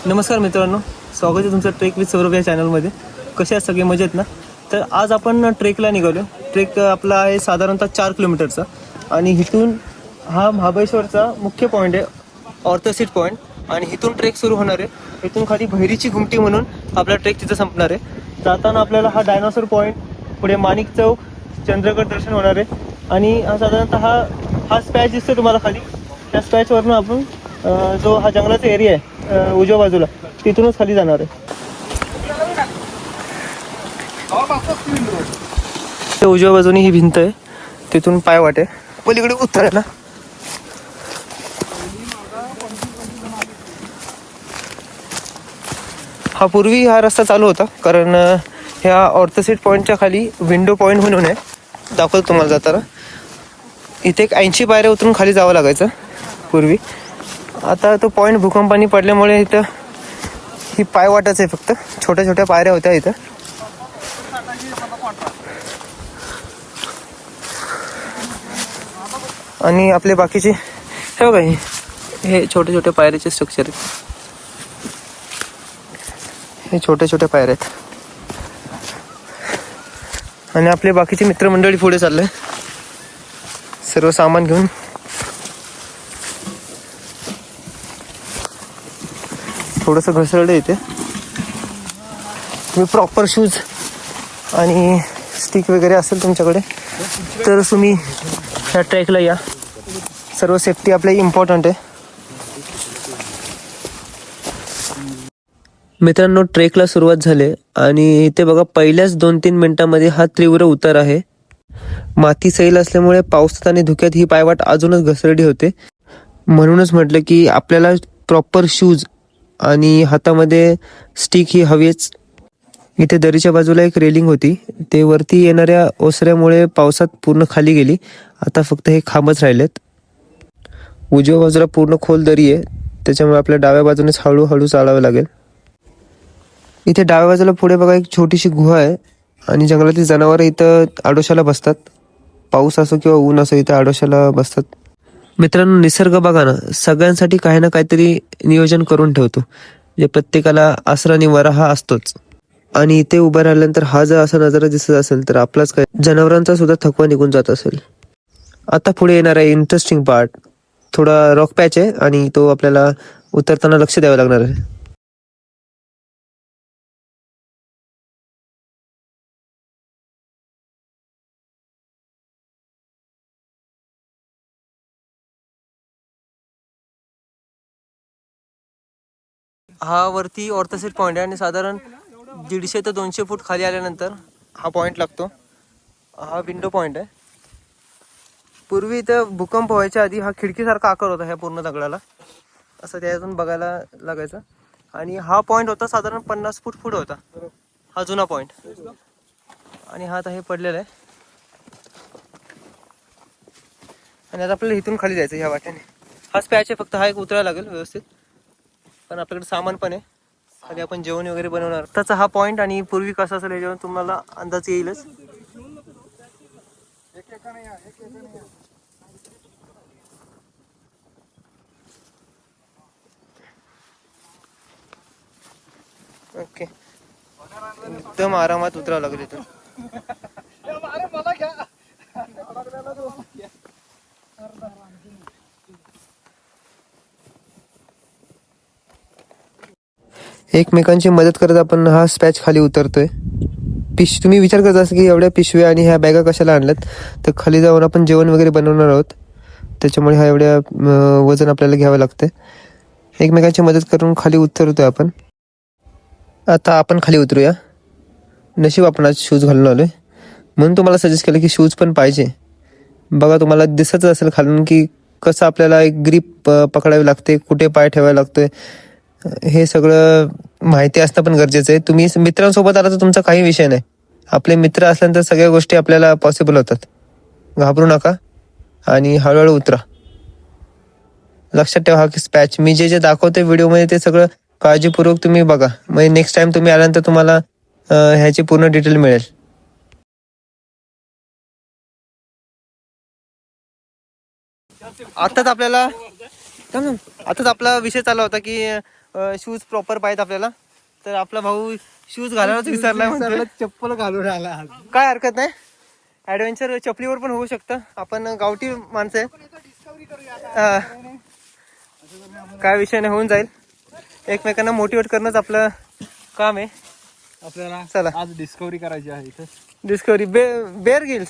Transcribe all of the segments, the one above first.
नमस्कार मित्रांनो, स्वागत आहे तुमचं ट्रेक विथ सौरभ या चॅनलमध्ये. कसे आहेत सगळे, मजेत ना? तर आज आपण ट्रेकला निघालो. ट्रेक आपला आहे साधारणतः 4 किलोमीटरचा आणि इथून हा महाबळेश्वरचा मुख्य पॉईंट आहे, ऑर्थोसिट पॉईंट. आणि इथून ट्रेक सुरू होणार आहे. इथून खाली बहिरीची घुमटी म्हणून आपला ट्रेक तिथं संपणार आहे. जाताना आपल्याला हा डायनॉसॉर पॉईंट, पुढे माणिक चौक, चंद्रगड दर्शन होणार आहे. आणि साधारणतः हा स्पॅच दिसतो तुम्हाला खाली. त्या स्पॅचवरून आपण जो हा जंगलाचा एरिया आहे उजव्या बाजूला, तिथूनच खाली जाणार आहे. उजव्या बाजूने ही भिंत आहे, तिथून पाय वाटे पलीकडे उतरायला. पूर्वी हा रस्ता चालू होता, कारण ह्या ऑर्थोसिट पॉईंटच्या खाली विंडो पॉईंट म्हणून आहे. दाखवतो तुम्हाला जाताना. इथे एक 80 पायऱ्या उतरून खाली जावं लागायचं पूर्वी. आता तो पॉईंट भूकंपाने पडल्यामुळे इथं ही पायवाटच आहे, फक्त छोट्या छोट्या पायऱ्या होत्या इथं. आणि आपले बाकीचे हे बघा, हे छोटे छोटे पायऱ्याचे स्ट्रक्चर आहेत. हे छोट्या छोट्या पायऱ्या आहेत. आणि आपले बाकीचे मित्रमंडळी पुढे चालले सर्व सामान घेऊन. थोडंसं घसरलं इथे. तुम्ही प्रॉपर शूज आणि स्टिक वगैरे असेल तुमच्याकडे तर तुम्ही ह्या ट्रेकला या. सर्व सेफ्टी आपली इम्पॉर्टंट आहे. मित्रांनो, ट्रेकला सुरुवात झाली आणि इथे बघा, पहिल्याच 2-3 मिनिटांमध्ये हा तीव्र उतार आहे. माती सैल असल्यामुळे पावसात आणि धुक्यात ही पायवाट अजूनच घसरडी होते. म्हणूनच म्हटलं की आपल्याला प्रॉपर शूज आणि हातामध्ये स्टिक ही हवीच. इथे दरीच्या बाजूला एक रेलिंग होती, ते वरती येणाऱ्या ओसऱ्यामुळे पावसात पूर्ण खाली गेली. आता फक्त हे खांबच राहिलेत. उजव्या बाजूला पूर्ण खोल दरी आहे, त्याच्यामुळे आपल्या डाव्या बाजूनेच हळूहळू चालावं लागेल. इथे डाव्या बाजूला पुढे बघा, एक छोटीशी गुहा आहे आणि जंगलातील जनावरं इथं आडोशाला बसतात. पाऊस असो किंवा ऊन असो, इथं आडोशाला बसतात. मित्रांनो, निसर्ग बघा ना, सगळ्यांसाठी काही ना काहीतरी नियोजन करून ठेवतो. जे प्रत्येकाला आसरा निवारा हा असतोच. आणि इथे उभं राहिल्यानंतर हा जर असा नजारा दिसत असेल तर आपलाच काय, जनावरांचा सुद्धा थकवा निघून जात असेल. आता पुढे येणार आहे इंटरेस्टिंग पार्ट. थोडा रॉक पॅच आहे आणि तो आपल्याला उतरताना लक्ष द्यावं लागणार आहे. हा वरती ऑर्थोसिट पॉईंट आहे आणि साधारण 150 ते 200 फूट खाली आल्यानंतर हा पॉईंट लागतो. हा विंडो पॉईंट आहे. पूर्वी इथं भूकंप व्हायच्या आधी हा खिडकीसारखा आकार होता ह्या पूर्ण दगडाला, असं त्यातून बघायला लागायचं. आणि हा पॉईंट होता साधारण 50 फूट पुढे होता, हा जुना पॉईंट. आणि हा आता हे पडलेलं आहे. आणि आता आपल्याला इथून खाली जायचं ह्या वाट्याने. हाच पॅच आहे, फक्त हा एक उतरायला लागेल व्यवस्थित. पण आपल्याकडे सामान पण आहे, खाली आपण जेवण वगैरे बनवणार. त्याचा हा पॉईंट आणि पूर्वी कसा असेल याच्यावर तुम्हाला अंदाज येईलच. ओके, एकदम आरामात उतरावं लागेल इथून. एकमेकांची मदत करत आपण हा स्पॅच खाली उतरतोय. तुम्ही विचार करत असाल की एवढ्या पिशव्या आणि ह्या बॅगा कशाला आणल्यात, तर खाली जाऊन आपण जेवण वगैरे बनवणार आहोत, त्याच्यामुळे हा एवढ्या वजन आपल्याला घ्यावं लागतं. एकमेकांची मदत करून खाली उतरतोय आपण. आता आपण खाली उतरूया. नशीब आपण आज शूज घालून आलोय, म्हणून तुम्हाला सजेस्ट केलं की शूज पण पाहिजे. बघा, तुम्हाला दिसत असेल खालून की कसं आपल्याला एक ग्रीप पकडावी लागते, कुठे पाय ठेवायला लागतोय, हे सगळं माहिती असणं पण गरजेचं आहे. तुम्ही मित्रांसोबत आला तर तुमचा काही विषय नाही. आपले मित्र असल्यानंतर सगळ्या गोष्टी आपल्याला पॉसिबल होतात. घाबरू नका आणि हळूहळू उतरा. लक्षात ठेवा, हा स्पॅच मी जे जे दाखवतोय व्हिडिओमध्ये ते सगळं काळजीपूर्वक तुम्ही बघा, म्हणजे नेक्स्ट टाइम तुम्ही आल्यानंतर तुम्हाला ह्याची पूर्ण डिटेल मिळेल. आताच आपला विषय चालला होता की शूज प्रॉपर पाहिजेत आपल्याला. तर आपला भाऊ शूज घालायलाच विसरलाय म्हणतो. चप्पल घालून आला. काय हरकत नाही, ॲडव्हेंचर चपलीवर पण होऊ शकतं. आपण गावठी माणसं आहे, काय विषय नाही, होऊन जाईल. एकमेकांना मोटिवेट करणंच आपलं काम आहे. आपल्याला चला आज डिस्कवरी करायची आहे इथं. Discovery Bear Grylls.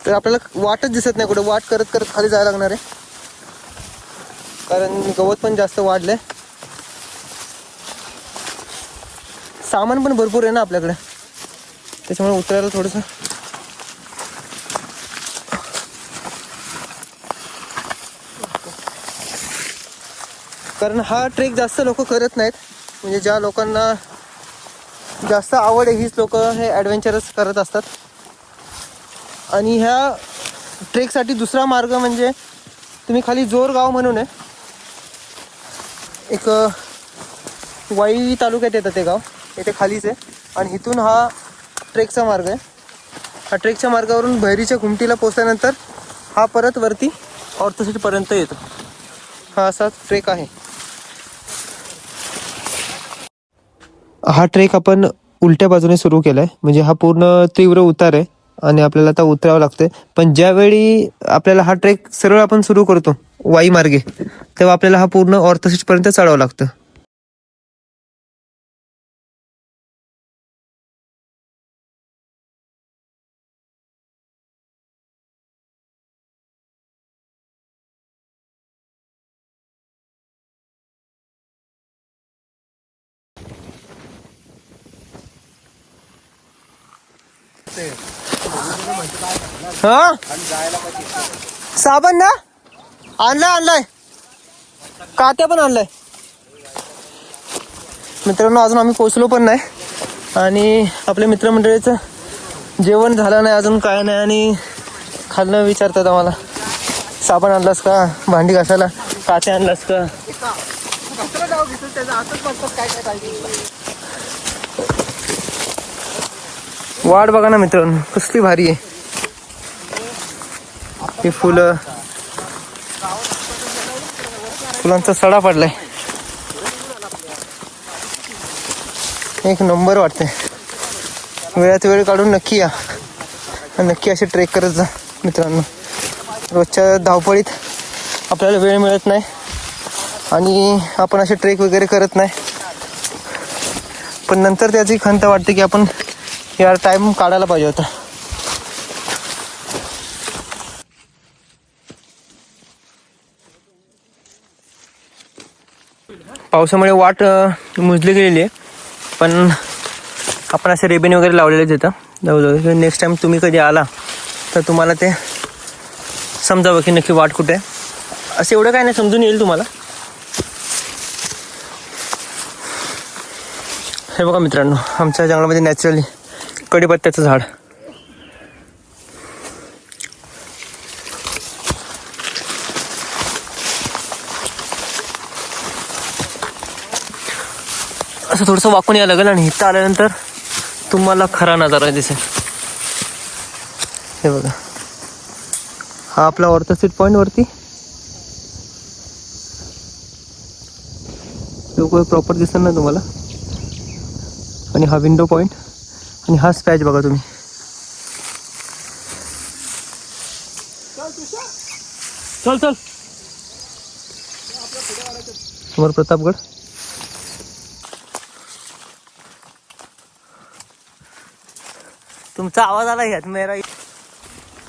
तर आपल्याला वाटच दिसत नाही कुठे, वाट करत करत खाली जायला लागणार आहे, कारण गवत पण जास्त वाढलंय. सामान पण भरपूर आहे ना आपल्याकडे, त्याच्यामुळे उतरायला थोडंसं कारण हा ट्रेक जास्त लोक करत नाहीत. म्हणजे ज्या लोकांना जास्त आवड आहे हीच लोक हे ॲडव्हेंचरस करत असतात. आणि ह्या ट्रेकसाठी दुसरा मार्ग म्हणजे तुम्ही खाली जोरगाव म्हणून आहे, एक वाई तालुक्यात येतं ते गाव, इथे खालीच आहे. आणि इथून हा ट्रेकचा मार्ग आहे. हा ट्रेकच्या मार्गावरून भैरीच्या घुमटीला पोचल्यानंतर हा परत वरती ऑर्थोसिटीपर्यंत येतो. हा असा ट्रेक आहे. हा ट्रेक आपण उलट्या बाजूने सुरू केला आहे, म्हणजे हा पूर्ण तीव्र उतार आहे आणि आपल्याला आता उतरावं लागतं. पण ज्यावेळी आपल्याला हा ट्रेक सरळ आपण सुरू करतो वाई मार्गे, तेव्हा आपल्याला हा पूर्ण ऑर्थोसिटीपर्यंत चढावं लागतं. हा साबण ना आणलाय कात्या पण आणलाय. मित्रांनो, अजून आम्ही पोचलो पण नाही आणि आपल्या मित्रमंडळीचं जेवण झालं नाही अजून, काय नाही. आणि खाल्लं विचारतात आम्हाला, साबण आणलास का, भांडी घासायला कात्या आणलास का. वाट बघा ना मित्रांनो, कसली भारी आहे ही फुलं. फुलांचा सडा पडलाय, एक नंबर वाटते. वेळात वेळ काढून नक्की या, नक्की असे ट्रेक करत जा मित्रांनो. रोजच्या धावपळीत आपल्याला वेळ मिळत नाही आणि आपण असे ट्रेक वगैरे करत नाही, पण नंतर त्याची खंत वाटते की आपण यार टाइम काढायला पाहिजे होता. पावसामुळे वाट मुजली गेलेली आहे, पण आपण असे रेबेन वगैरे लावलेले तिथं. जवळजवळ नेक्स्ट टाइम तुम्ही कधी आला तर तुम्हाला ते समजावं की नक्की वाट कुठे आहे. असं एवढं काय नाही, समजून येईल तुम्हाला. हे बघा मित्रांनो, आमच्या जंगलामध्ये नॅचरली कडीपत्त्याचं झाड. असं थोडंसं वाकून यायला लागेल आणि इथं आल्यानंतर तुम्हाला खरा नजारा दिसेल. हे बघा, हा आपला ऑर्थोसिट पॉईंट वरती प्रॉपर दिसेल ना तुम्हाला. आणि हा विंडो पॉईंट आणि हा स्पॅच बघा तुम्ही. चल चल समोर प्रतापगड. तुमचा आवाज आला ह्यात मेरा.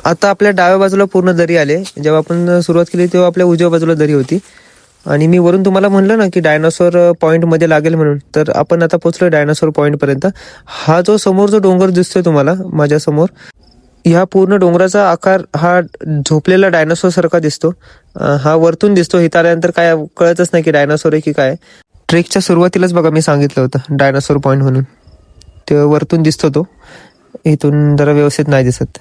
आता आपल्या डाव्या बाजूला पूर्ण दरी आले. जेव्हा आपण सुरुवात केली तेव्हा आपल्या उजव्या बाजूला दरी होती. आणि मी वरून तुम्हाला म्हणलं ना की डायनासोर पॉईंट मध्ये लागेल म्हणून, तर आपण आता पोहोचलो डायनासोर पॉईंट पर्यंत. हा जो समोर जो डोंगर दिसतोय तुम्हाला माझ्या समोर, ह्या पूर्ण डोंगराचा आकार हा झोपलेला डायनासोर सारखा दिसतो. हा वरतून दिसतो, इथं आल्यानंतर काय कळतच नाही की डायनासोर आहे की काय. ट्रेकच्या सुरुवातीलाच बघा मी सांगितलं होतं डायनासोर पॉईंट म्हणून, ते वरतून दिसतो तो, इथून जरा व्यवस्थित नाही दिसत.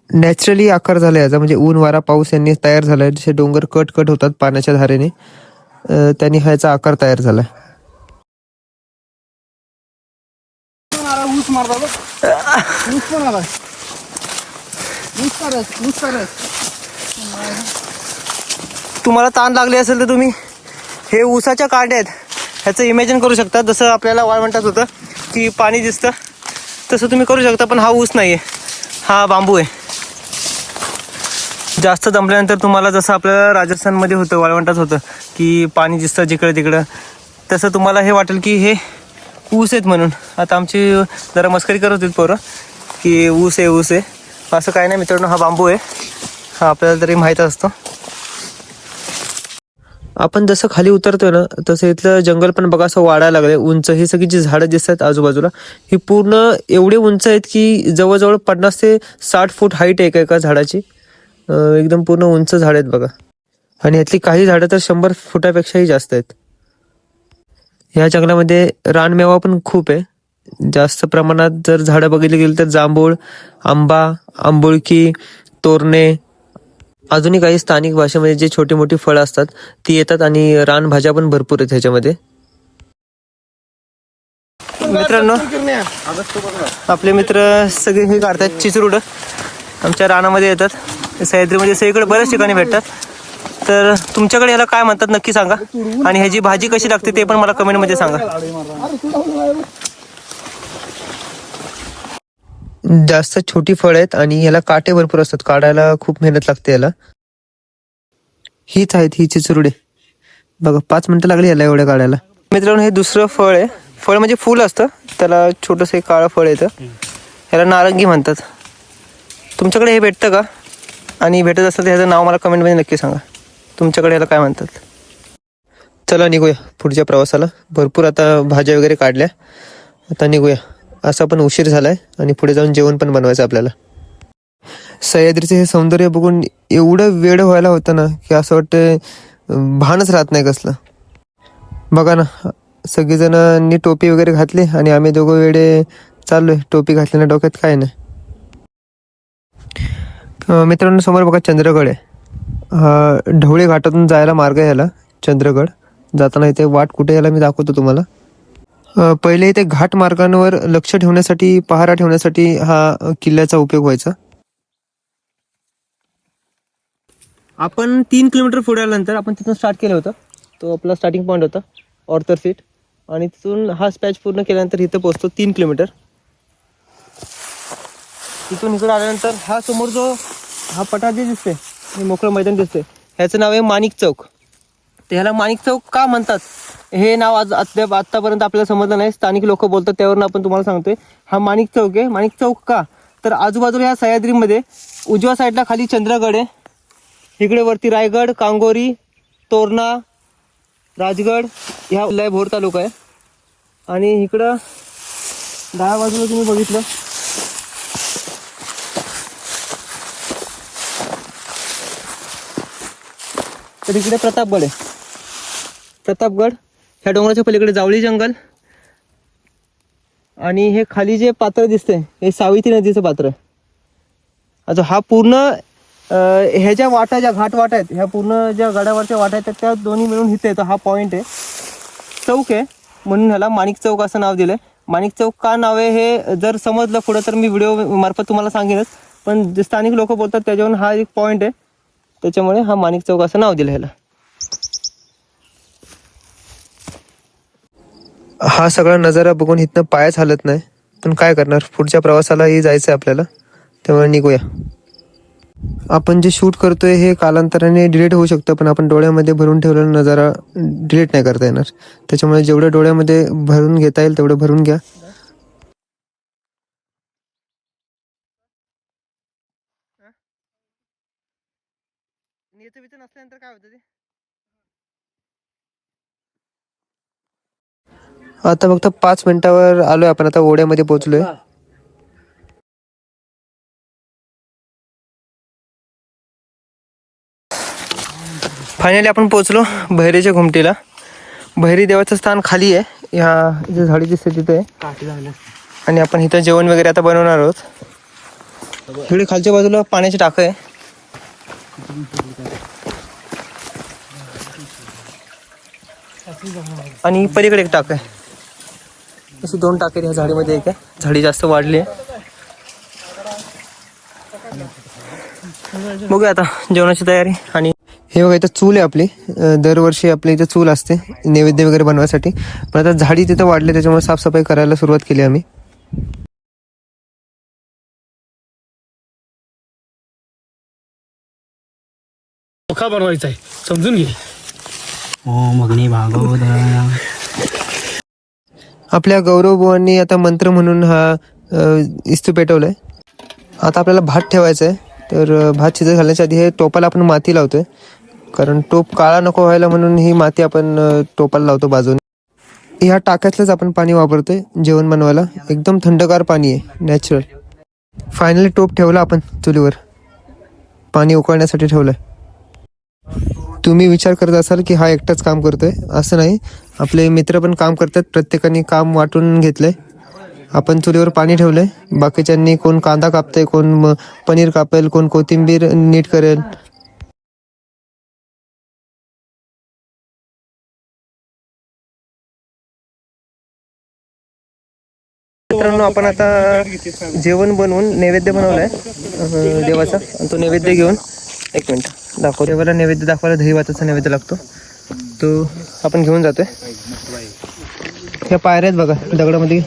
नॅचरली आकार झाला याचा, म्हणजे ऊन वारा पाऊस यांनी तयार झालाय. जसे डोंगर कट कट होतात पाण्याच्या धारेने, त्यांनी ह्याचा आकार तयार झालाय. तुम्हाला ताण लागले असेल तर तुम्ही हे ऊसाच्या कांड्या आहेत. ह्याचं इमॅजिन करू शकता. जसं आपल्याला वाळवंटात होतं की पाणी दिसतं तसं तुम्ही करू शकता, पण हा ऊस नाही आहे, हा बांबू आहे. जास्त दमल्यानंतर तुम्हाला जसं आपल्याला राजस्थानमध्ये होतं, वाळवंटात होतं की पाणी दिसतं जिकडं तिकडं, तसं तुम्हाला हे वाटेल की हे ऊस आहेत म्हणून. आता आमची जरा मस्करी करत होती पोरं की ऊस आहे ऊस आहे. असं काय नाही मित्रांनो, हा बांबू आहे. हा आपल्याला तरी माहीत असतो. आपण जसं खाली उतरतोय ना तसं इथलं जंगल पण बघा असं वाढायला लागलंय. उंच ही सगळी जी झाडं दिसतात आजूबाजूला, ही पूर्ण एवढे उंच आहेत की जवळजवळ 50 ते 60 फूट हाईट आहे एका झाडाची. एकदम पूर्ण उंच झाड आहेत बघा. आणि यातली काही झाडं तर 100 फुटापेक्षाही जास्त आहेत. या जंगलामध्ये रानमेवा पण खूप आहे. जास्त प्रमाणात जर झाडं बघितली गेली तर जांभूळ, आंबा, आंबोळकी, तोरणे, अजूनही काही स्थानिक भाषेमध्ये जे छोटी मोठी फळं असतात ती येतात. आणि रानभाज्या पण भरपूर आहेत ह्याच्यामध्ये. मित्रांनो, आपले मित्र सगळे हे काढतात चिचरुड, आमच्या रानामध्ये येतात. सह्याद्रीमध्ये सगळीकडे बऱ्याच ठिकाणी भेटतात. तर तुमच्याकडे ह्याला काय म्हणतात नक्की सांगा, आणि ह्याची भाजी कशी लागते ते पण मला कमेंटमध्ये सांगा. जास्त छोटी फळ आहेत आणि ह्याला काटे भरपूर असतात, काढायला खूप मेहनत लागते याला. हीच आहेत ही चिचरुडे बघा. 5 मिनिटं लागली याला एवढ्या काढायला. मित्रांनो, हे दुसरं फळ आहे. फळ म्हणजे फूल असतं, त्याला छोटंसं एक काळं फळ येतं, ह्याला नारंगी म्हणतात. तुमच्याकडे हे भेटतं का? आणि भेटत असेल तर ह्याचं नाव मला कमेंटमध्ये नक्की सांगा. तुमच्याकडे ह्याला काय म्हणतात? चला निघूया पुढच्या प्रवासाला. भरपूर आता भाज्या वगैरे काढल्या, आता निघूया. असा पण उशीर झालाय आणि पुढे जाऊन जेवण पण बनवायचं आपल्याला. सह्याद्रीचे हे सौंदर्य बघून एवढं वेड व्हायला होतं ना की असं वाटतं भानच राहत नाही कसलं. बघा ना, सगळेजणांनी टोपी वगैरे घातली आणि आम्ही दोघं वेडे चाललोय टोपी घातल्याने डोक्यात काय नाही. मित्रांनो, समोर बघा चंद्रगड आहे. हा ढवळे घाटातून जायला मार्ग आहे ह्याला, चंद्रगड. जाताना इथे वाट कुठे याला मी दाखवतो तुम्हाला. पहिले इथे घाट मार्गांवर लक्ष ठेवण्यासाठी, पहारा ठेवण्यासाठी हा किल्ल्याचा उपयोग व्हायचा. आपण 3 किलोमीटर पुढे आल्यानंतर आपण तिथून स्टार्ट केलं होतं. तो आपला स्टार्टिंग पॉईंट होता ऑर्थर सीट, आणि तिथून हा स्पॅच पूर्ण केल्यानंतर इथं पोहोचतो 3 किलोमीटर. तिथून इकडे आल्यानंतर हा समोर जो हा पठार जे दिसते, हे मोकळं मैदान दिसते, ह्याचं नाव आहे माणिक चौक. तर ह्याला माणिक चौक का म्हणतात हे नाव आत्तापर्यंत आपल्याला समजलं नाही. स्थानिक लोक बोलतात, त्यावरून आपण तुम्हाला सांगतोय. हा माणिक चौक आहे. माणिक चौक का? तर आजूबाजूला ह्या सह्याद्रीमध्ये उजव्या साईडला खाली चंद्रगड आहे, इकडे वरती रायगड, कांगोरी, तोरणा, राजगड, ह्या लय भोर तालुका आहे. आणि इकडं डाव्या बाजूला तुम्ही बघितलं तर इकडे प्रतापगड आहे. प्रतापगड, ह्या डोंगराच्या पलीकडे जावळी जंगल, आणि हे खाली जे पात्र दिसते हे सावित्री नदीचं पात्र आहे. आता हा पूर्ण ह्या ज्या वाटा, ज्या घाट वाटा आहेत, ह्या पूर्ण ज्या गडावरच्या वाटा आहेत त्या दोन्ही मिळून इथे येतो. हा पॉईंट आहे, चौक आहे, म्हणून ह्याला माणिक चौक असं नाव दिलं आहे. माणिक चौक का नाव आहे हे जर समजलं पुढं तर मी व्हिडिओ मार्फत तुम्हाला सांगेनच, पण जे स्थानिक लोक बोलतात त्याच्यावरून हा एक पॉईंट आहे, त्याच्यामुळे हा माणिक चौक असं नाव दिलं ह्याला. हा सगळा नजारा बघून इथनं पायच हालत नाही, पण काय करणार, पुढच्या प्रवासालाही जायचं आहे आपल्याला, त्यामुळे निघूया. आपण जे शूट करतोय हे कालांतराने डिलीट होऊ शकतं, पण आपण डोळ्यामध्ये भरून ठेवलेला नजारा डिलीट नाही करता येणार. त्याच्यामुळे जेवढं डोळ्यामध्ये भरून घेता येईल तेवढं भरून घ्या. नसल्यानंतर काय होतं ते? आता फक्त 5 मिनिटावर आलोय आपण, आता ओढ्यामध्ये पोहोचलोय. फायनली आपण पोहोचलो बहिरीच्या घुमटीला. बहिरी देवाचं स्थान खाली आहे, ह्या जे झाडी दिसते तिथे आहे. आणि आपण इथं जेवण वगैरे आता बनवणार आहोत. इकडे खालच्या बाजूला पाण्याची टाकं आहे. आणि पलीकडे एक टाक आहे. अशी 2 टाके ह्या झाडीमध्ये एक आहे. झाडी जास्त वाढली आहे. बघूया आता जेवणाची तयारी. आणि हे बघा इथं चूल आहे आपली. दरवर्षी आपल्या इथं चूल असते नैवेद्य वगैरे बनवायसाठी. पण आता झाडी तिथं वाढले त्याच्यामुळे साफसफाई करायला सुरुवात केली आम्ही. चोखा बनवायचा आहे, समजून घे. मगनी भागवत. आपल्या गौरव बुवांनी आता मंत्र म्हणून हा इस्तू पेटवलाय. आता आपल्याला भात ठेवायचा आहे. तर भात शिजत घालण्याच्या आधी हे टोपाला आपण माती लावतोय, कारण टोप काळा नको व्हायला म्हणून ही माती आपण टोपाला लावतो बाजूने. ह्या टाक्यातलंच आपण पाणी वापरतोय जेवण बनवायला. एकदम थंडगार पाणी आहे, नॅचरल. फायनली टोप ठेवला आपण चुलीवर, पाणी उकळण्यासाठी ठेवलंय. तुम्ही विचार करत असाल की हा एकटाच काम करतोय, असं नाही. आपले मित्र पण काम करतात, प्रत्येकाने काम वाटून घेतलंय. आपण चुलीवर पाणी ठेवलंय, बाकीच्यांनी कोण कांदा कापतंय, कोण पनीर कापेल, कोण कोथिंबीर नीट करेल. मित्रांनो आपण आता जेवण बनवून नैवेद्य बनवलाय देवाचा. आणि तो नैवेद्य घेऊन एक मिनिट दाखव. देवाला नैवेद्य दाखवायला दही भाताचा नैवेद्य लागतो, तो आपण घेऊन जातोय. ह्या पायऱ्या आहेत बघा दगडामध्ये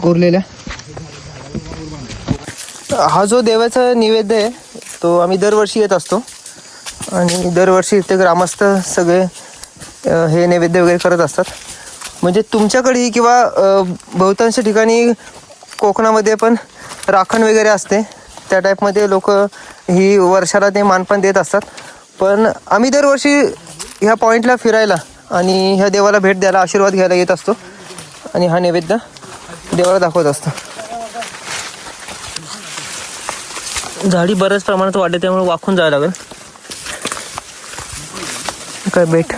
कोरलेल्या. हा जो देवाचा नैवेद्य आहे तो आम्ही दरवर्षी येत असतो. आणि दरवर्षी इथे ग्रामस्थ सगळे हे नैवेद्य वगैरे करत असतात. म्हणजे तुमच्याकडेही किंवा बहुतांश ठिकाणी कोकणामध्ये पण राखण वगैरे असते, त्या टाईपमध्ये लोक ही वर्षाला ते मानपान देत असतात. पण आम्ही दरवर्षी ह्या पॉईंटला फिरायला आणि ह्या देवाला भेट द्यायला, आशीर्वाद घ्यायला येत असतो. आणि हा नैवेद्य देवाला दाखवत असतो. झाडी बऱ्याच प्रमाणात वाढते त्यामुळे वाकून जावं लागेल. काय बेट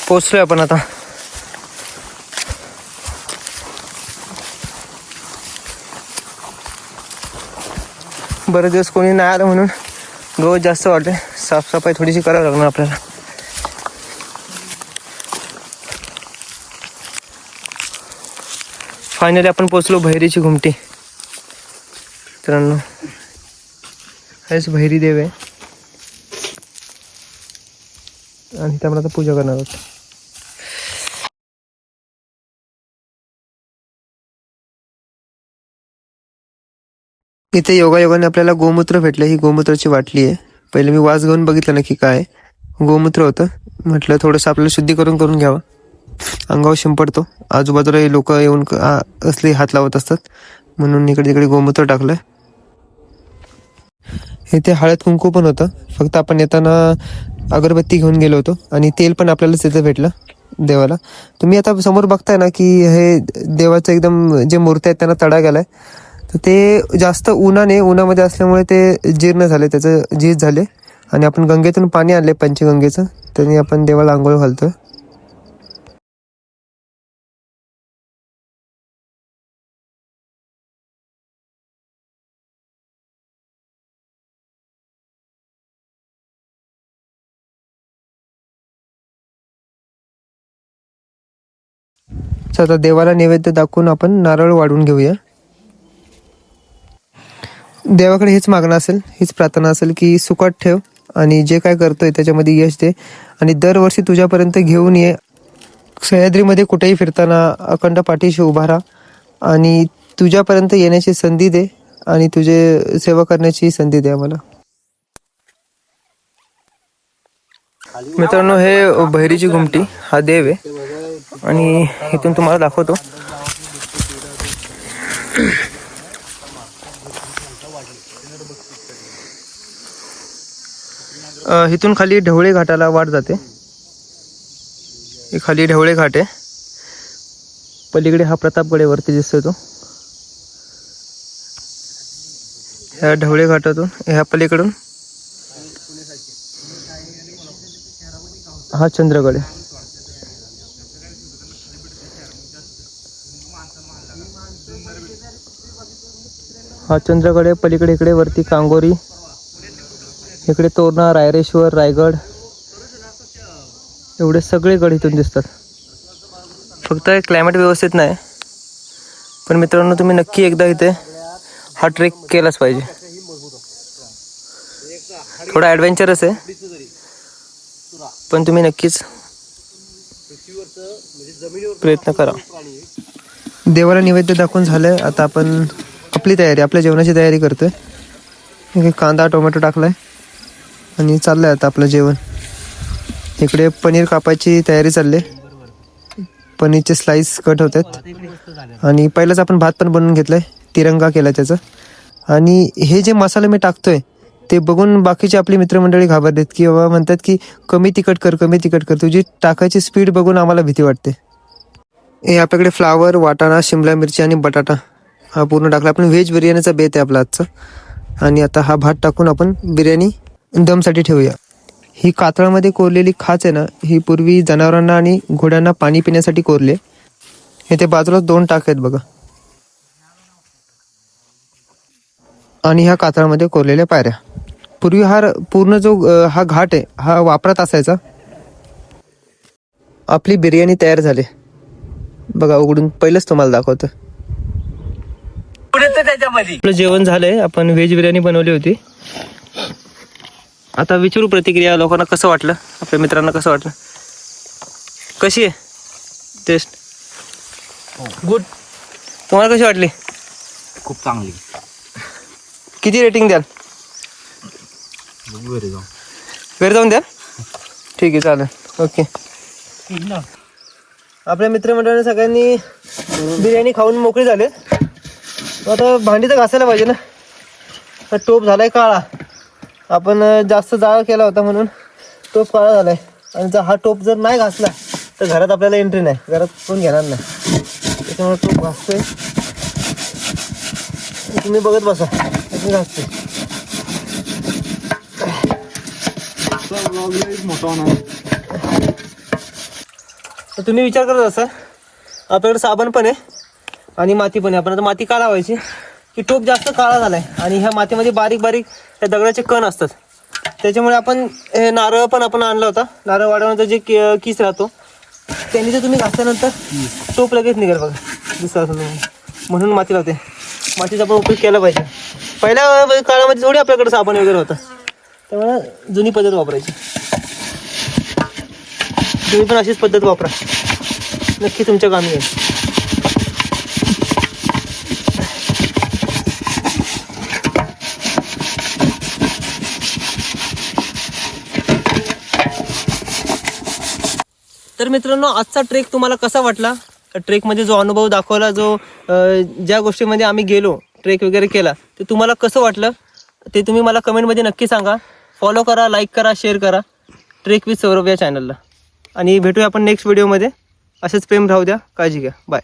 पोचलोय आपण आता. बरेच दिवस कोणी नाही आलं म्हणून गवत जास्त वाटले. साफसफाई थोडीशी करावी लागणार आपल्याला. फायनली आपण पोचलो भैरीची घुमटी. मित्रांनो हेच भैरी देव आहे आणि त्यामुळे आता पूजा करणार आहोत. इथे योगायोगाने आपल्याला गोमूत्र भेटलं. ही गोमूत्राची बाटली आहे. पहिले मी वास घेऊन बघितलं नक्की काय गोमूत्र होतं. म्हटलं थोडंसं आपल्याला शुद्धीकरण करून घ्यावं, अंगावर शिंपडतो. आजूबाजूला लोक येऊन असले हात लावत असतात म्हणून इकडे तिकडे गोमूत्र टाकलं. इथे हळद कुंकू पण होतं, फक्त आपण येताना अगरबत्ती घेऊन गेलो होतो. आणि तेल पण आपल्याला तिथं भेटलं देवाला. तुम्ही आता समोर बघताय ना की हे देवाचं एकदम जे मूर्ती आहेत त्यांना तडा गेलाय. तर ते जास्त उन्हामध्ये असल्यामुळे ते जीर्ण झाले, त्याचं झीज झाले. आणि आपण गंगेतून पाणी आणले पंचगंगेचं, त्याने आपण देवाला आंघोळ घालतोय. आता देवाला नैवेद्य दाखवून आपण नारळ वाढून घेऊया. देवाकडे हेच मागणं असेल, हीच प्रार्थना असेल की सुखात ठेव आणि जे काय करतोय त्याच्यामध्ये यश दे. आणि दरवर्षी तुझ्यापर्यंत घेऊन ये. सह्याद्रीमध्ये कुठेही फिरताना अखंड पाठीशी उभा राहा आणि तुझ्यापर्यंत येण्याची संधी दे आणि तुझे सेवा करण्याची संधी दे आम्हाला. मित्रांनो हे भैरीची घुमटी हा देव आहे आणि इथून तुम्हाला दाखवतो. इथून खाली ढवळे घाटाला वाट जाते. हे खाली ढवळे घाट आहे. पलीकडे हा प्रतापगड वरती दिसतोय तो. ह्या ढवळे घाटातून ह्या पलीकडून हा चंद्रगड आहे. हा चंद्रगड आहे. पलीकडे इकडे वरती कांगोरी, इकडे तोरणा, रायरेश्वर, रायगड, एवढे सगळे गड इथून दिसतात. फक्त क्लायमेट व्यवस्थित नाही, पण मित्रांनो तुम्ही नक्की एकदा इथे हा ट्रेक केलाच पाहिजे. थोडा ॲडव्हेंचरस आहे पण तुम्ही नक्कीच प्रयत्न करा. देवाला नैवेद्य दाखवून झालंय. आता आपण आपली तयारी, आपल्या जेवणाची तयारी करतोय. इकडे कांदा टोमॅटो टाकलाय आणि चाललंय आता आपलं जेवण. इकडे पनीर कापायची तयारी चालली. पनीरचे स्लाइस कट होत आहेत आणि पहिलाच आपण भात पण बनवून घेतलाय, तिरंगा केला त्याचा. आणि हे जे मसाले मी टाकतोय ते बघून बाकीचे आपली मित्रमंडळी घाबरलेत की बाबा, म्हणतात की कमी तिखट कर, कमी तिखट कर. तुझी टाकायची स्पीड बघून आम्हाला भीती वाटते. हे आपल्याकडे फ्लावर, वाटाणा, शिमला मिरची आणि बटाटा हा पूर्ण टाकला. आपण व्हेज बिर्याणीचा बेत आहे आपला आजचा. आणि आता हा भात टाकून आपण बिर्याणी दमसाठी ठेवूया. ही कातळामध्ये कोरलेली खाच आहे ना, ही पूर्वी जनावरांना आणि घोड्यांना पाणी पिण्यासाठी कोरले. इथे बाजूला 2 टाक आहेत बघा. आणि ह्या कातळामध्ये कोरलेल्या पायऱ्या. पूर्वी हा पूर्ण जो हा घाट आहे हा वापरात असायचा. आपली बिर्याणी तयार झाली बघा, उघडून पहिलंच तुम्हाला दाखवतो. आपलं जेवण झालंय. आपण व्हेज बिर्याणी बनवली होती. आता विचारू प्रतिक्रिया लोकांना कसं वाटलं, आपल्या मित्रांना कसं वाटलं, कशी आहे टेस्ट? गुड. तुम्हाला कशी वाटली? खूप चांगली. किती रेटिंग द्याल? घरी जाऊन द्याल? ठीक आहे, चालेल. ओके. आपल्या मित्रमंडळाने सगळ्यांनी बिर्याणी खाऊन मोकळी झाले. आता भांडी तर घासायला पाहिजे ना. टोप झालाय काळा. आपण जास्त जाळ केला होता म्हणून टोप काळा झालाय. आणि हा टोप जर नाही घासला तर घरात आपल्याला एंट्री नाही, घरात कोण घेणार नाही. त्याच्यामुळे टोप घासतोय. तुम्ही बघत बसा, मी घासतोय. तर तुम्ही विचार करत असा, आपल्याकडे साबण पण आहे आणि माती पण आहे. आपण आता माती का लावायची की टोप जास्त काळा झालाय आणि ह्या मातीमध्ये बारीक बारीक त्या दगडाचे कण असतात. त्याच्यामुळे आपण हे नारळ पण आपण आणला होता. नारळ वाढवण्याचा जे किस राहतो त्यांनी जर तुम्ही घासल्यानंतर टोप लगेच निघेल बघा, दिसत म्हणून माती लावते. मातीचा आपण उपयोग केला पाहिजे. पहिल्या काळामध्ये थोडी आपल्याकडे साबण वगैरे होता, त्यामुळे जुनी पद्धत वापरायची. तुम्ही पण अशीच पद्धत वापरा, नक्की तुमच्या कामी येईल. तर मित्रांनो, आजचा ट्रेक तुम्हाला कसा वाटला? ट्रेकमध्ये जो अनुभव दाखवला, जो ज्या गोष्टीमध्ये आम्ही गेलो, ट्रेक वगैरे केला, ते तुम्हाला कसं वाटलं ते तुम्ही मला कमेंटमध्ये नक्की सांगा. फॉलो करा, लाईक करा, शेअर करा ट्रेक विथ सौरभ या चॅनलला. आणि भेटूया आपण नेक्स्ट व्हिडिओमध्ये. असेच प्रेम राहू द्या, काळजी घ्या, बाय.